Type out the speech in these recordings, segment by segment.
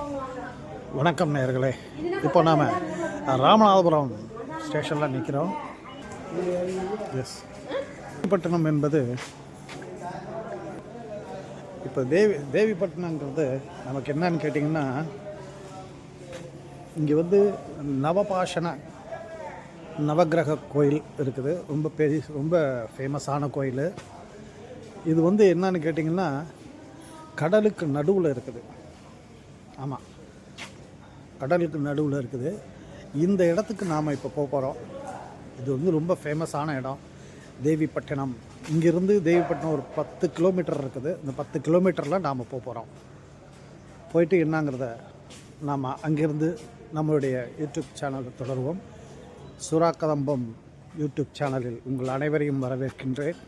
வணக்கம் நேயர்களே. இப்போ நாம் ராமநாதபுரம் ஸ்டேஷனில் நிற்கிறோம். எஸ், தேவிப்பட்டினம் என்பது இப்போ தேவிப்பட்டினங்கிறது நமக்கு என்னன்னு கேட்டிங்கன்னா, இங்கே வந்து நவபாஷண நவகிரக கோயில் இருக்குது. ரொம்ப ஃபேமஸான கோயில். இது வந்து என்னன்னு கேட்டிங்கன்னா, கடலுக்கு நடுவில் இருக்குது. ஆமாம், கடலுக்கு நடுவில் இருக்குது. இந்த இடத்துக்கு நாம் இப்போ போகிறோம். இது வந்து ரொம்ப ஃபேமஸான இடம், தேவிப்பட்டினம். இங்கேருந்து தேவிப்பட்டினம் ஒரு 10 கிலோமீட்டர் இருக்குது. இந்த 10 கிலோமீட்டரில் நாம் போகிறோம். போயிட்டு என்னங்கிறத நாம் அங்கேருந்து நம்மளுடைய யூடியூப் சேனலை தொடருவோம். சுறா கதம்பம் யூடியூப் சேனலில் உங்கள் அனைவரையும் வரவேற்கின்றேன்.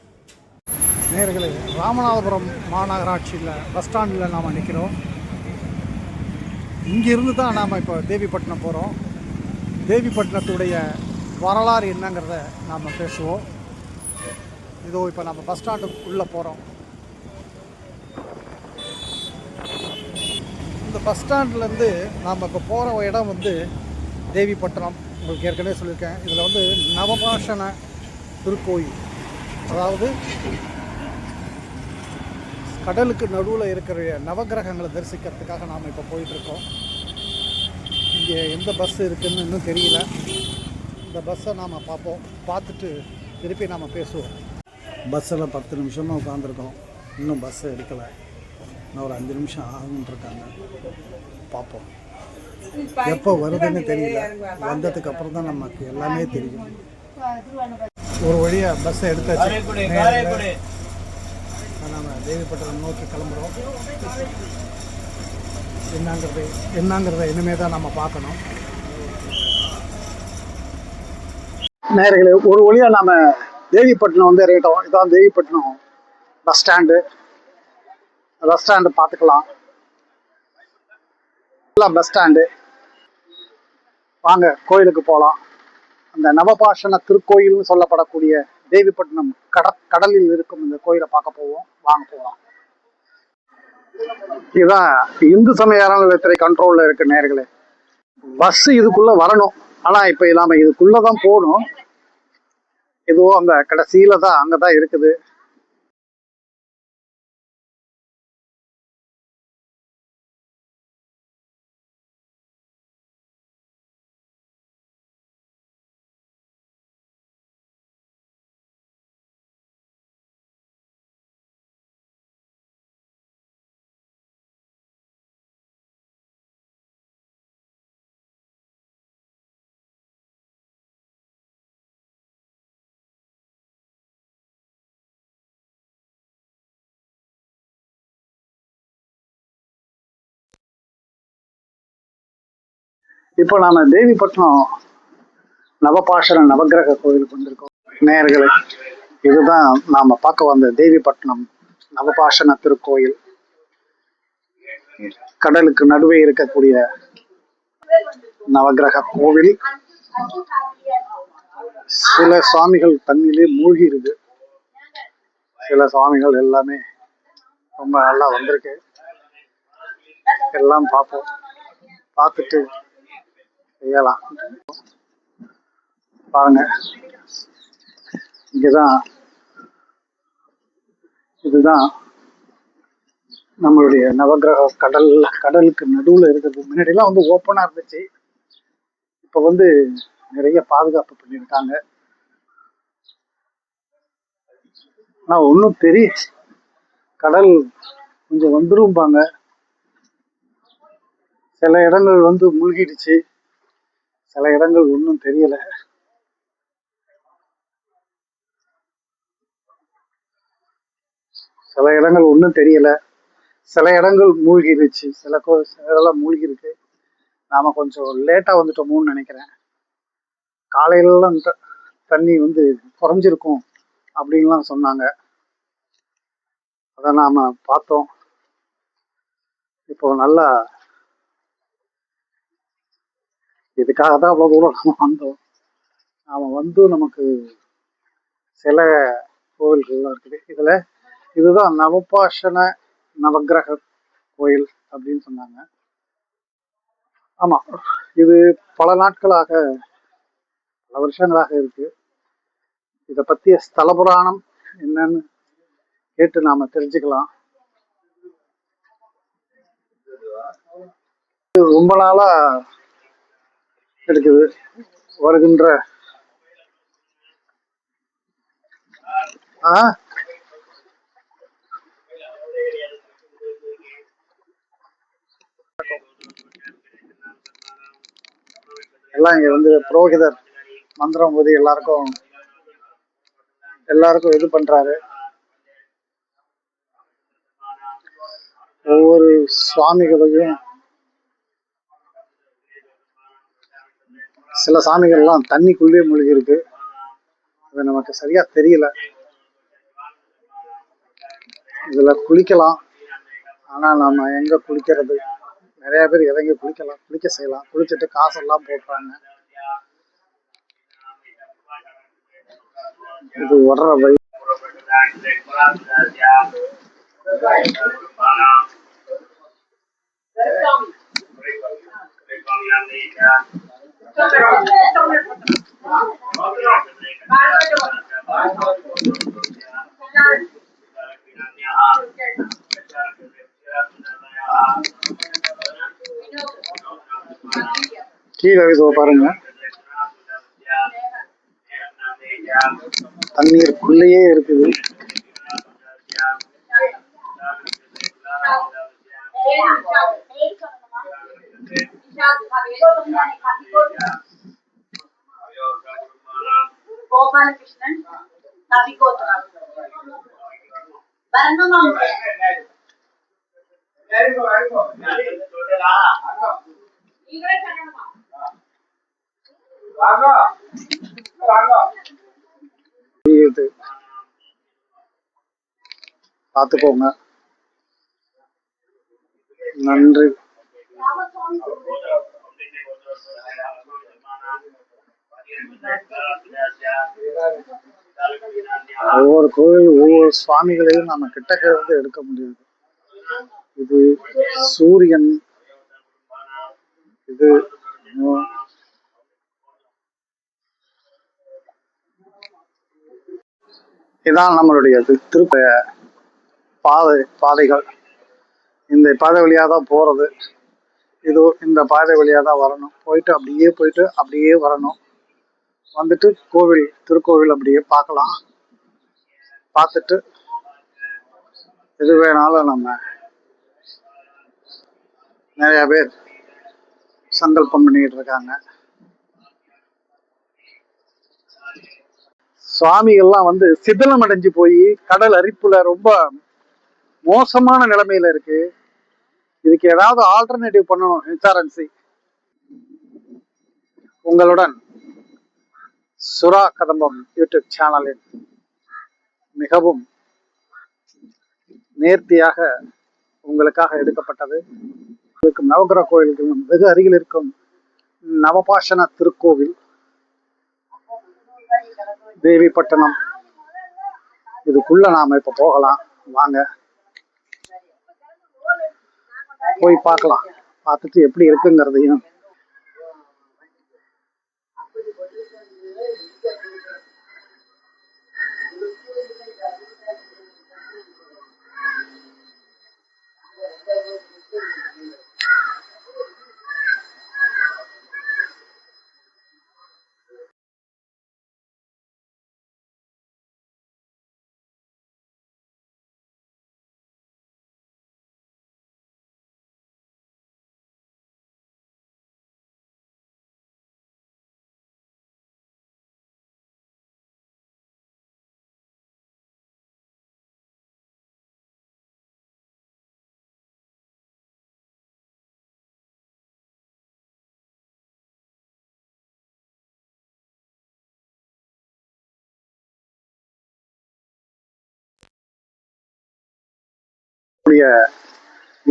நேயர்களே, ராமநாதபுரம் மாநகராட்சியில் பஸ் ஸ்டாண்டில் நாம் நிற்கிறோம். இங்கேருந்து தான் நாம் இப்போ தேவிப்பட்டினம் போகிறோம். தேவிப்பட்டினத்துடைய வரலாறு என்னங்கிறத நாம் பேசுவோம். இதோ இப்போ நம்ம பஸ் ஸ்டாண்டுக்குள்ளே போகிறோம். இந்த பஸ் ஸ்டாண்ட்லேருந்து நாம் இப்போ போகிற இடம் வந்து தேவிப்பட்டினம். உங்களுக்கு ஏற்கனவே சொல்லியிருக்கேன். இதில் வந்து நவபாஷண திருக்கோயில், அதாவது கடலுக்கு நடுவில் இருக்கிற நவகிரகங்களை தரிசிக்கிறதுக்காக நாம் இப்போ போயிட்டுருக்கோம். இங்கே எந்த பஸ் இருக்குதுன்னு இன்னும் தெரியல. இந்த பஸ்ஸை நாம் பார்ப்போம். பார்த்துட்டு திருப்பி நாம் பேசுவோம். பஸ்ஸில் 10 நிமிஷமாக உட்காந்துருக்கோம். இன்னும் பஸ்ஸை எடுக்கலை. இன்னும் ஒரு 5 நிமிஷம் ஆகுன்ட்ருக்காங்க. பார்ப்போம். எப்போ வருதுன்னு தெரியல. வந்ததுக்கு அப்புறம் தான் நமக்கு எல்லாமே தெரியும். ஒரு வழியாக பஸ்ஸை எடுத்தாச்சு. நாம் தேவிப்பட்டினம் நோக்கி கிளம்புறோம். என்னங்கிறத இனிமே தான் நம்ம பார்க்கணும். நேயர்களே, ஒரு வழியாக நாம் தேவிப்பட்டினம் வந்து இறங்கிட்டோம். இதுதான் Devipattinam bus stand. Bus stand பார்த்துக்கலாம். Bus stand. வாங்க கோயிலுக்கு போகலாம். அந்த நவபாஷண திருக்கோயில்னு சொல்லப்படக்கூடிய தேவிப்பட்டினம் கடலில் இருக்கும் இந்த கோயிலை பார்க்க போவோம். வாங்க போகலாம். இதுதான் இந்து சமய அறநிலையத்துறை கண்ட்ரோல்ல இருக்கு. நேயர்களே, பஸ் இதுக்குள்ள வரணும். ஆனா இப்ப நாம இதுக்குள்ளதான் போகணும். இதுவும் அந்த கடைசியில தான், அங்கதான் இருக்குது. இப்போ நாம தேவிப்பட்டினம் நவபாஷண நவகிரக கோயிலுக்கு வந்திருக்கோம். நேயர்களே, இதுதான் நாம பார்க்க வந்த தேவிப்பட்டினம் நவபாஷண திருக்கோயில். கடலுக்கு நடுவே இருக்கக்கூடிய நவகிரக கோவில். சில சுவாமிகள் தண்ணிலே மூழ்கி இருக்கு. சில சுவாமிகள் எல்லாமே ரொம்ப நல்லா வந்திருக்கு. எல்லாம் பார்ப்போம். பார்த்துட்டு செய்யலாம். பாருங்க, இங்கதான், இதுதான் நம்மளுடைய நவகிரக கடலுக்கு நடுவுல இருக்கிறது. முன்னாடிலாம் வந்து ஓப்பனா இருந்துச்சு. இப்ப வந்து நிறைய பாதுகாப்பு பண்ணியிருக்காங்க. ஆனா ஒன்றும் பெரிய கடல் கொஞ்சம் வந்துரும்பாங்க. சில இடங்கள் வந்து மூழ்கிடுச்சு, சில இடங்கள் ஒன்றும் தெரியல. சில இடங்கள் ஒன்றும் தெரியல, சில இடங்கள் மூழ்கிருச்சு. சில இதெல்லாம் மூழ்கி இருக்கு. நாம கொஞ்சம் லேட்டா வந்துட்டோமோன்னு நினைக்கிறேன். காலையிலலாம் தண்ணி வந்து குறைஞ்சிருக்கும் அப்படின்லாம் சொன்னாங்க. அதை நாம பார்த்தோம். இப்போ நல்லா, இதுக்காக தான் அவ்வளோ தூரம் நம்ம வந்தோம். நாம வந்து நமக்கு சில கோவில்கள்லாம் இருக்குது. இதுதான் நவபாஷண நவகிரக கோயில் அப்படின்னு சொன்னாங்க. ஆமாம், இது பல நாட்களாக, பல வருஷங்களாக இருக்கு. இதை பற்றிய ஸ்தல புராணம் என்னன்னு கேட்டு நாம தெரிஞ்சுக்கலாம். இது ரொம்ப நாளா இருக்குது. வருகின்ற எல்லாம் இங்க வந்து புரோகிதர் மந்திரம் போது எல்லாருக்கும் இது பண்றாரு. ஒவ்வொரு சுவாமிகளையும், சில சாமிகள்லாம் தண்ணிக்குள்ளேயே மூழ்கி இருக்கு. அது நமக்கு சரியா தெரியல. இதுல குளிக்கலாம், ஆனா நம்ம எங்க குளிக்கிறது? நிறைய பேர் இறங்கி குளிக்கலாம், குளிக்க செய்யலாம், குளிச்சுட்டு காசெல்லாம் போடுறாங்க. இது வர்ற வழி. கீழே இதோ பாருங்க, தண்ணீருக்குள்ளேயே இருக்குது. கோபாலகிருஷ்ணன் பார்த்துக்கோங்க. நன்றி. ஒவ்வொரு கோவில், ஒவ்வொரு சுவாமிகளையும் நம்ம கிட்டக்க இருந்து எடுக்க முடியாது. இது சூரியன், இது இதான் நம்மளுடைய திருப்ப பாதைகள். இந்த பாதை வழியாக தான் போகிறது. இது இந்த பாதை வழியாக தான் வரணும். போயிட்டு அப்படியே வரணும். வந்துட்டு திருக்கோவில் அப்படியே பார்க்கலாம். பார்த்துட்டு எது வேணாலும் நம்ம நிறைய பேர் சங்கல்பம் பண்ணிட்டு இருக்காங்க. சுவாமிகள்லாம் வந்து சிதிலம் அடைஞ்சு போய் கடல் அரிப்புல ரொம்ப மோசமான நிலைமையில இருக்கு. இதுக்கு ஏதாவது ஆல்டர்னேட்டிவ் பண்ணணும். HRNC உங்களுடன் சுறா கதம்பம் யூடியூப் சேனலில் மிகவும் நேர்த்தியாக உங்களுக்காக எடுக்கப்பட்டது. நவகிரக கோயிலுக்கு வெகு அருகில் இருக்கும் நவபாஷண திருக்கோவில் தேவிப்பட்டினம். இதுக்குள்ள நாம இப்ப போகலாம். வாங்க போய் பார்க்கலாம். பார்த்துட்டு எப்படி இருக்குங்கிறதையும்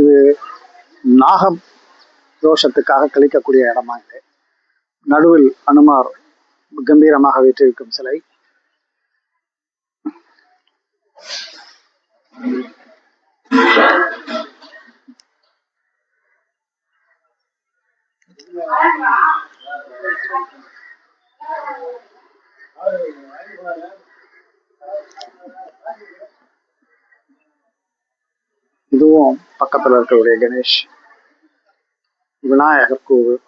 இது நாகம் தோஷத்துக்காக கழிக்கக்கூடிய இடமா இது. நடுவில் அனுமார் கம்பீரமாக வீற்றிருக்கும் சிலை. இதுவும் பக்கத்துல இருக்கக்கூடிய கணேஷ் விநாயகர் கோவில்.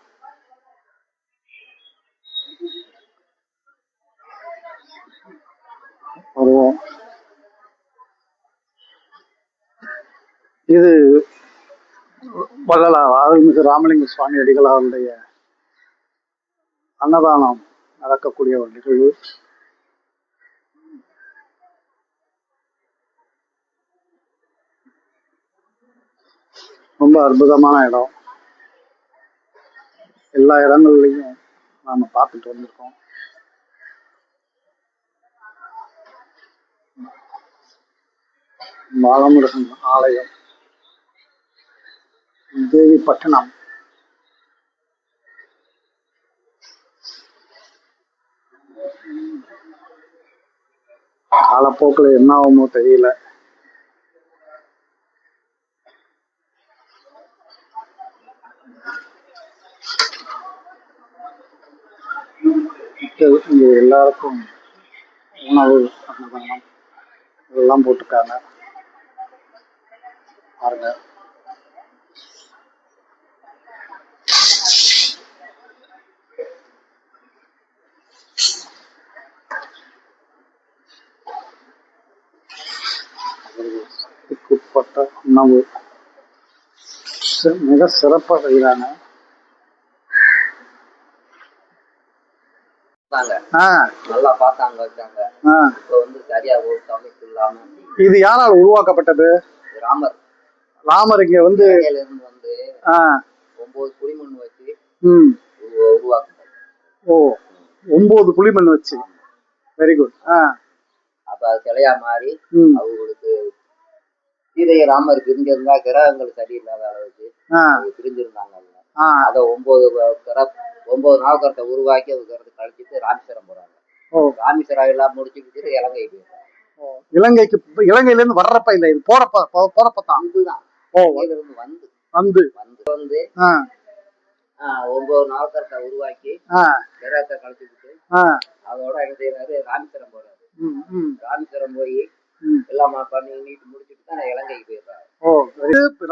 வருவோம். இது வள்ளலார் அருள்மிகு ராமலிங்க சுவாமி அடிகள் அவருடைய அன்னதானம் நடக்கக்கூடிய ஒரு நிகழ்வு. ரொம்ப அற்புதமான இடம். எல்லா இடங்கள்லையும் நாம பார்த்துட்டு வந்திருக்கோம். பாலமுருகன் ஆலயம், தேவிப்பட்டினம். காலப்போக்கில் என்ன ஆகுமோ தெரியல. இங்க எல்லாருக்கும் உணவு அன்னதானம் இதெல்லாம் போட்டிருக்காங்க பாருங்க. உட்பட்ட உணவு மிக சிறப்பா செய்யறாங்க. நல்லா பார்த்தாங்க வச்சாங்க. இப்போ வந்து சரியா ஒரு சமைச்சு இல்லாம. இது யாரால் உருவாக்கப்பட்டது? ராமர். ராமர் இங்க வந்து இருந்து வந்து 9 புலிமண் வச்சு உருவாக்கப்பட்டது. ஓ, 9 புலிமண் வச்சு. Very good. அப்ப அது சிலையா மாறி அவங்களுக்கு சீதைய ராமர் பிரிஞ்சிருந்தா கிரகங்கள் சரியில்லாத அளவுக்கு பிரிஞ்சிருந்தாங்க. அதை 9 நாவக்கரத்தை உருவாக்கி அதுக்கு கழிச்சிட்டு ராமேஸ்வரம் போறாங்க. ராமேஸ்வரம் எல்லாம் முடிச்சுக்கிட்டு இலங்கை போயிருக்காங்க. இலங்கைக்கு இலங்கையில இருந்து வர்றப்ப இல்ல, இது போறப்பதான் இதுதான் இருந்து வந்து வந்து வந்து வந்து 9 நாவக்கரத்தை உருவாக்கி கிரகத்தை கழிச்சுக்கிட்டு அதோட என்ன செய்யறாரு, ராமேஸ்வரம் போறாரு. ராமேஸ்வரம் போய் எல்லாம் பண்ணி நீட்டு முடிச்சுட்டு தான் இலங்கைக்கு போயிடுறாரு.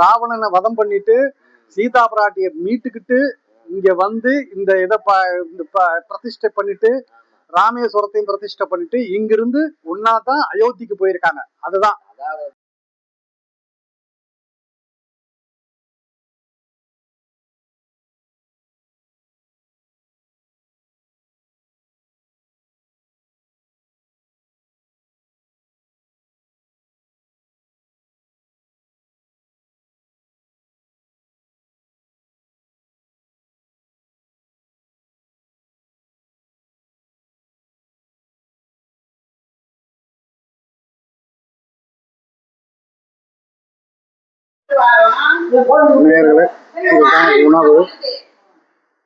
ராவணனை வதம் பண்ணிட்டு சீதா பிராட்டிய மீட்டுக்கிட்டு இங்க வந்து இந்த இதை பிரதிஷ்டை பண்ணிட்டு ராமேஸ்வரத்தையும் பிரதிஷ்டை பண்ணிட்டு இங்கிருந்து ஒன்னாதான் அயோத்திக்கு போயிருக்காங்க. அதுதான் நேயர்களே, இதுதான் உணவு.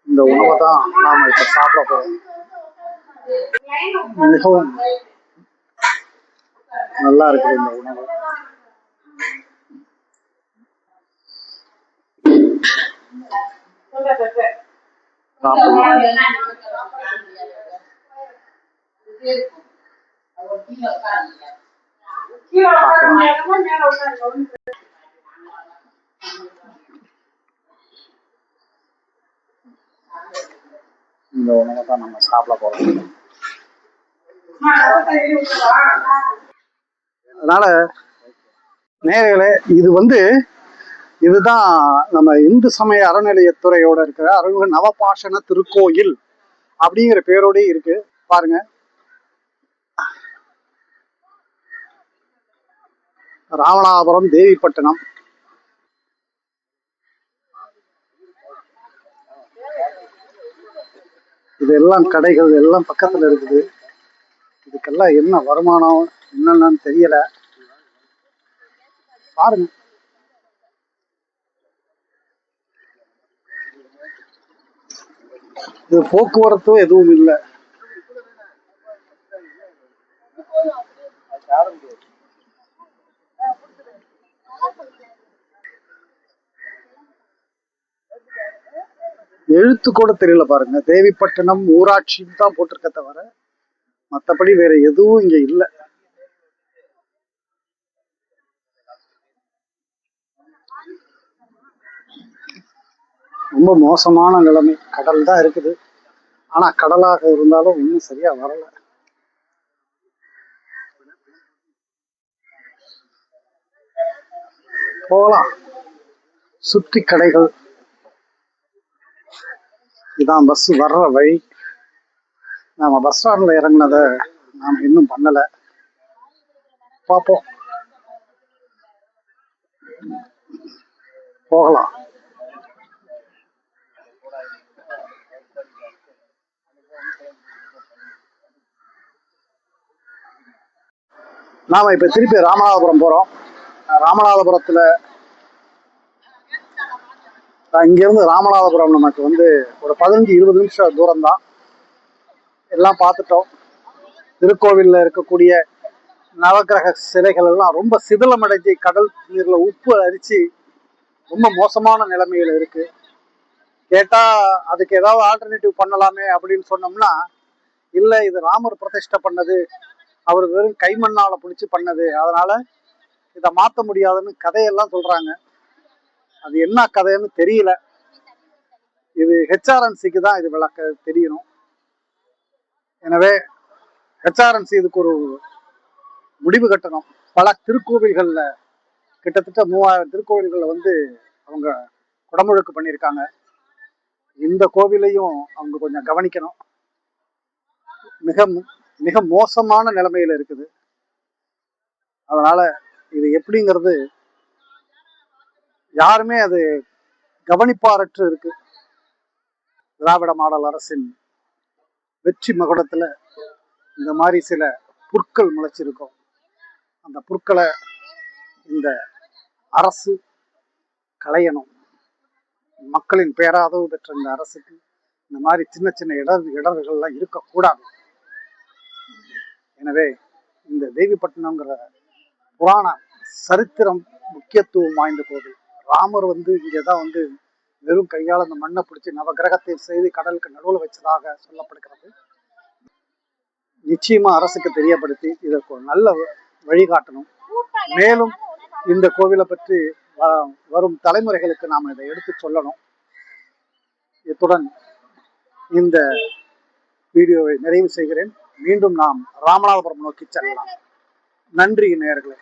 இந்த உணவை தான் நாம இப்ப சாப்பிட போறோம். மிகவும் நல்லா இருக்குது இந்த உணவு. இந்த உணவை தான் நம்ம சாப்பிட போறோம். அதனால நேயர்களே, இது வந்து இதுதான் நம்ம இந்து சமய அறநிலையத்துறையோட இருக்கிற அருள்மிகு நவபாஷண திருக்கோயில் அப்படிங்கிற பேரோட இருக்கு. பாருங்க, ராமநாதபுரம் தேவிப்பட்டினம். இதெல்லாம் கடைகள் எல்லாம் பக்கத்துல இருக்குது. இதுக்கெல்லாம் என்ன வருமானம் என்னன்னு தெரியல. பாருங்க, இது போக்குவரத்தும் எதுவும் இல்லை. எழுத்து கூட தெரியல பாருங்க. தேவிப்பட்டினம் ஊராட்சின்னு தான் போட்டிருக்க தவிர மற்றபடி வேற எதுவும் இங்க இல்லை. ரொம்ப மோசமான நிலைமை. கடல் தான் இருக்குது, ஆனா கடலாக இருந்தாலும் இன்னும் சரியா வரல. போகலாம். சுற்றி கடைகள். இதான் பஸ் வர்ற வழி. நாம பஸ் ஸ்டாண்ட்ல இறங்கினத நாம இன்னும் பண்ணல. பார்ப்போம், போகலாம். நாம இப்ப திருப்பி ராமநாதபுரம் போறோம். ராமநாதபுரத்துல இங்கிருந்து ராமநாதபுரம் நமக்கு வந்து ஒரு 15-20 நிமிஷம் தூரம் தான். எல்லாம் பார்த்துட்டோம். திருக்கோவில்ல இருக்கக்கூடிய நவக்கிரக சிலைகள் எல்லாம் ரொம்ப சிதிலமடைஞ்சு கடல் நீர்ல உப்பு அரிச்சு ரொம்ப மோசமான நிலைமையில இருக்கு. கேட்டா அதுக்கு ஏதாவது ஆல்டர்னேட்டிவ் பண்ணலாமே அப்படின்னு சொன்னோம்னா, இல்லை இது ராமர் பிரதிஷ்டை பண்ணது, அவர் வெறும் கைமண்ணால பிடிச்சி பண்ணது, அதனால இதை மாற்ற முடியாதுன்னு கதையெல்லாம் சொல்றாங்க. அது என்ன கதைன்னு தெரியல. இது ஹெச்ஆர்என்சிக்கு தான் இது விளக்க தெரியணும். எனவே ஹெச்ஆர்என்சி இதுக்கு ஒரு முடிவு கட்டணும். பல திருக்கோவில்கள்ல கிட்டத்தட்ட 3000 திருக்கோவில்களை வந்து அவங்க குடமுழுக்கு பண்ணியிருக்காங்க. இந்த கோவிலையும் அவங்க கொஞ்சம் கவனிக்கணும். மிக மிக மோசமான நிலைமையில இருக்குது. அதனால இது எப்படிங்கிறது யாருமே அது கவனிப்பாரற்று இருக்கு. திராவிட மாடல் அரசின் வெற்றி மகுடத்துல இந்த மாதிரி சில புற்கள் முளைச்சிருக்கும். அந்த புற்களை இந்த அரசு களையணும். மக்களின் பேராதரவு பெற்ற இந்த அரசுக்கு இந்த மாதிரி சின்ன சின்ன இடர்கள்லாம் இருக்கக்கூடாது. எனவே இந்த தேவிப்பட்டினம்ங்கிற புராண சரித்திரம் முக்கியத்துவம் வாய்ந்த கோவில். ராமர் வந்து இங்கேதான் வந்து வெறும் கையால் அந்த மண்ணை பிடிச்சி நவகிரகத்தை செய்து கடலுக்கு நடுவில் வச்சதாக சொல்லப்படுகிறது. நிச்சயமா அரசுக்கு தெரியப்படுத்தி இதற்கு ஒரு நல்ல வழிகாட்டணும். மேலும் இந்த கோவிலை பற்றி வரும் தலைமுறைகளுக்கு நாம் இதை எடுத்து சொல்லணும். இத்துடன் இந்த வீடியோவை நிறைவு செய்கிறேன். மீண்டும் நாம் ராமநாதபுரம் நோக்கி செல்லலாம். நன்றி நேயர்களே.